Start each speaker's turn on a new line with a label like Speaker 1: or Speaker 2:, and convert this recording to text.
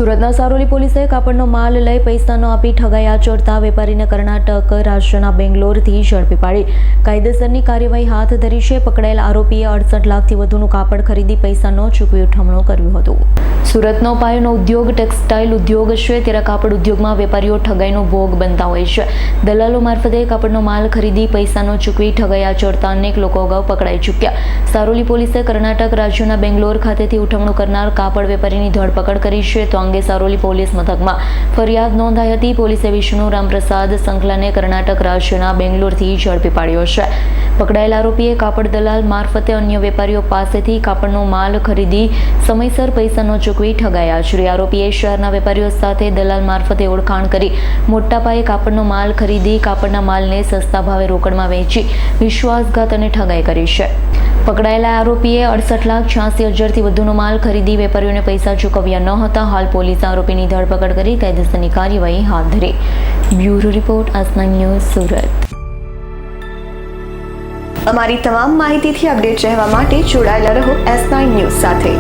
Speaker 1: સુરતના સારોલી પોલીસે કાપડનો માલ લઈ પૈસા ન આપી ઠગાઈ આચરતા વેપારીને કર્ણાટક રાજ્યના બેંગ્લોરથી ઝડપી પાડી કાયદેસરની કાર્યવાહી હાથ ધરી છે. પકડાયેલ આરોપીએ 68 લાખથી વધુનું કાપડ ખરીદી પૈસા ન ચૂકવી ઉઠમણું કર્યું હતું. સુરતનો પાયાનો ઉદ્યોગ ટેક્સટાઇલ ઉદ્યોગ છે, ત્યારે કાપડ ઉદ્યોગમાં વેપારીઓ ઠગાઈનો ભોગ બનતા હોય છે. દલાલો મારફતે કાપડનો માલ ખરીદી પૈસા ન ચૂકવી ઠગાઈ આચરતા અનેક લોકો અગાઉ પકડાઈ ચૂક્યા. સારોલી પોલીસે કર્ણાટક રાજ્યના બેંગ્લોર ખાતેથી ઉઠમણું કરનાર કાપડ વેપારીની ધરપકડ કરી છે. તો અંગે સારોલી પોલીસ મથકમાં ફરિયાદ નોંધાઈ હતી. પોલીસે વિષ્ણુ રામપ્રસાદ સંકલાને કર્ણાટક રાજ્યના બેંગ્લોરથી ઝડપી પાડ્યો છે. પકડાયેલ આરોપીએ કાપડ દલાલ મારફતે અન્ય વેપારીઓ પાસેથી કાપડનો માલ ખરીદી સમયસર પૈસા ન ચૂકવી ઠગાઈ આચરી. આરોપીએ શહેરના વેપારીઓ સાથે દલાલ મારફતે ઓળખાણ કરી મોટા પાયે કાપડનો માલ ખરીદી કાપડના માલને સસ્તા ભાવે રોકડમાં વેચી વિશ્વાસઘાત અને ઠગાઈ કરી છે. પકડાયેલા આરોપીએ 68,86,000થી વધુનો માલ ખરીદી વેપારીઓને પૈસા ચૂકવ્યા ન હતા. હાલ પોલીસે આરોપીની ધરપકડ કરી કાયદેસરની કાર્યવાહી હાથ ધરી. Bureau report Asna news Surat.
Speaker 2: અમારી તમામ માહિતીથી અપડેટ રહેવા માટે જોડાયેલા રહો S9 ન્યૂઝ સાથે.